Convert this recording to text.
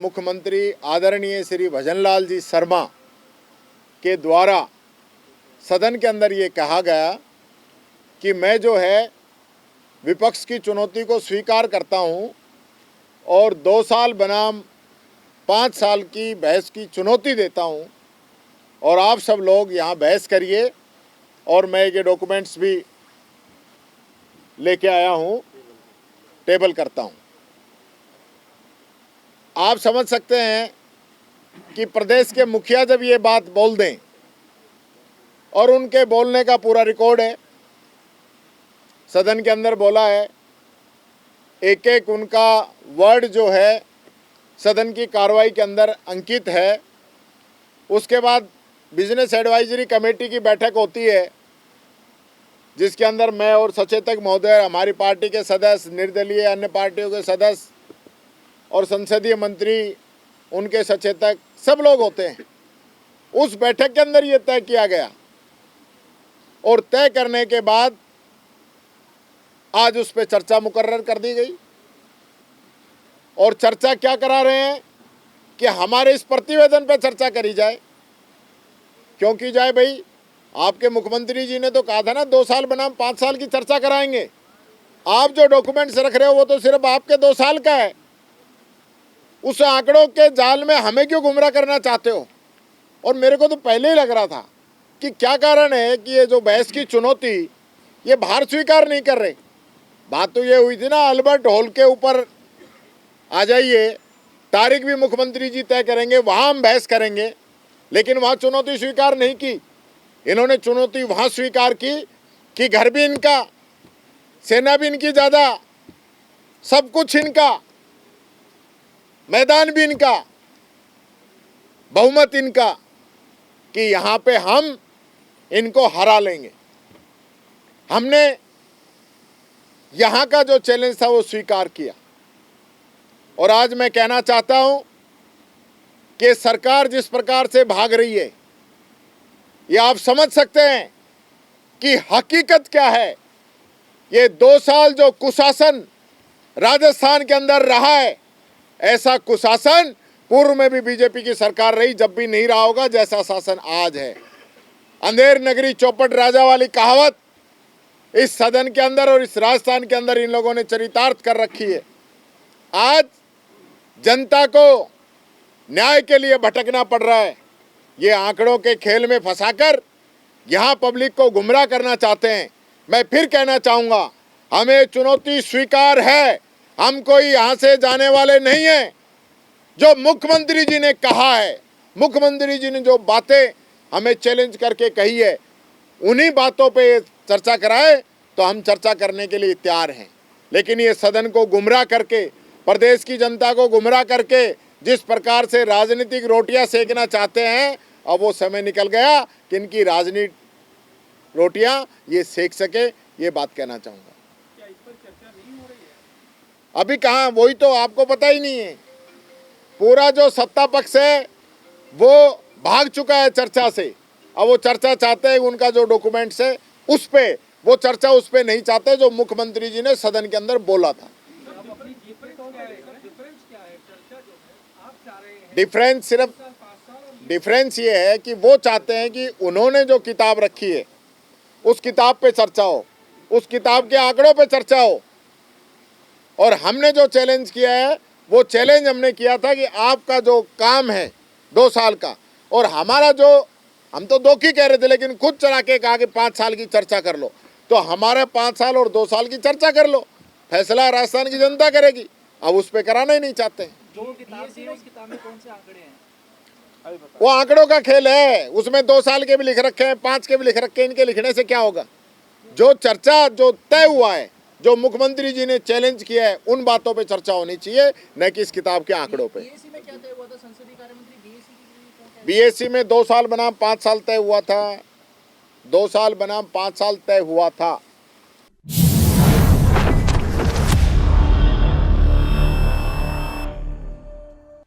मुख्यमंत्री आदरणीय श्री भजनलाल जी शर्मा के द्वारा सदन के अंदर ये कहा गया कि मैं जो है विपक्ष की चुनौती को स्वीकार करता हूं और 2 साल बनाम 5 साल की बहस की चुनौती देता हूं और आप सब लोग यहां बहस करिए। और मैं ये डॉक्यूमेंट्स भी लेके आया हूं, टेबल करता हूं। आप समझ सकते हैं कि प्रदेश के मुखिया जब ये बात बोल दें और उनके बोलने का पूरा रिकॉर्ड है, सदन के अंदर बोला है, एक एक उनका वर्ड जो है सदन की कार्रवाई के अंदर अंकित है। उसके बाद बिजनेस एडवाइजरी कमेटी की बैठक होती है जिसके अंदर मैं और सचेतक महोदय, हमारी पार्टी के सदस्य, निर्दलीय अन्य पार्टियों के सदस्य और संसदीय मंत्री, उनके सचेतक, सब लोग होते हैं। उस बैठक के अंदर ये तय किया गया और तय करने के बाद आज उस पर चर्चा मुकर्रर कर दी गई। और चर्चा क्या करा रहे हैं कि हमारे इस प्रतिवेदन पर चर्चा करी जाए। क्यों की जाए भाई? आपके मुख्यमंत्री जी ने तो कहा था ना 2 साल बनाम 5 साल की चर्चा कराएंगे। आप जो डॉक्यूमेंट्स रख रहे हो वो तो सिर्फ आपके 2 साल का है। उस आंकड़ों के जाल में हमें क्यों गुमराह करना चाहते हो? और मेरे को तो पहले ही लग रहा था कि क्या कारण है कि ये जो बहस की चुनौती ये बाहर स्वीकार नहीं कर रहे। बात तो ये हुई थी ना, अल्बर्ट हॉल के ऊपर आ जाइए, तारीख भी मुख्यमंत्री जी तय करेंगे, वहाँ हम बहस करेंगे। लेकिन वहाँ चुनौती स्वीकार नहीं की। इन्होंने चुनौती वहाँ स्वीकार की कि घर भी इनका, सेना भी इनकी ज़्यादा, सब कुछ इनका, मैदान भी इनका, बहुमत इनका, कि यहाँ पे हम इनको हरा लेंगे। हमने यहाँ का जो चैलेंज था वो स्वीकार किया। और आज मैं कहना चाहता हूँ कि सरकार जिस प्रकार से भाग रही है, ये आप समझ सकते हैं कि हकीकत क्या है। ये 2 साल जो कुशासन राजस्थान के अंदर रहा है, ऐसा कुशासन पूर्व में भी बीजेपी की सरकार रही, जब भी नहीं रहा होगा जैसा शासन आज है। अंधेर नगरी चौपट राजा वाली कहावत इस सदन के अंदर और इस राजस्थान के अंदर इन लोगों ने चरितार्थ कर रखी है। आज जनता को न्याय के लिए भटकना पड़ रहा है। ये आंकड़ों के खेल में फंसाकर यहाँ पब्लिक को गुमराह करना चाहते हैं। मैं फिर कहना चाहूँगा, हमें चुनौती स्वीकार है, हम कोई यहाँ से जाने वाले नहीं हैं। जो मुख्यमंत्री जी ने कहा है, मुख्यमंत्री जी ने जो बातें हमें चैलेंज करके कही है, उन्हीं बातों पे चर्चा कराए तो हम चर्चा करने के लिए तैयार हैं। लेकिन ये सदन को गुमराह करके, प्रदेश की जनता को गुमराह करके जिस प्रकार से राजनीतिक रोटियां सेकना चाहते हैं, अब वो समय निकल गया कि इनकी राजनीतिक रोटियां ये सेक सके। ये बात कहना चाहूँगा। क्या इस पर चर्चा नहीं हो रही है? अभी कहाँ, वही तो आपको पता ही नहीं है। पूरा जो सत्ता पक्ष है वो भाग चुका है चर्चा से। अब वो चर्चा चाहते हैं उनका जो डॉक्यूमेंट्स है उस पे, वो चर्चा उस पे नहीं चाहते जो मुख्यमंत्री जी ने सदन के अंदर बोला था। डिफरेंस सिर्फ डिफरेंस ये है कि वो चाहते हैं कि उन्होंने जो किताब रखी है उस किताब पे चर्चा हो, उस किताब के आंकड़ों पे चर्चा हो। और हमने जो चैलेंज किया है वो चैलेंज हमने किया था कि आपका जो काम है 2 साल का, और हमारा जो, हम तो 2 की कह रहे थे लेकिन खुद चला के कहा कि 5 साल की चर्चा कर लो। तो हमारे 5 साल और 2 साल की चर्चा कर लो, फैसला राजस्थान की जनता करेगी। अब उस पर कराना ही नहीं चाहते हैं। जो किताब दी है उस किताब में कौन से आंकड़े हैं? वो आंकड़ों का खेल है, उसमें 2 साल के भी लिख रखे हैं, 5 के भी लिख रखे हैं। इनके लिखने से क्या होगा? जो चर्चा जो तय हुआ है, जो मुख्यमंत्री जी ने चैलेंज किया है, उन बातों पे चर्चा होनी चाहिए, न कि इस किताब के आंकड़ों पे। बीएससी में क्या तय हुआ था? संसदीय कार्य मंत्री बीएससी में 2 साल बनाम 5 साल तय हुआ था। 2 साल बनाम 5 साल तय हुआ था।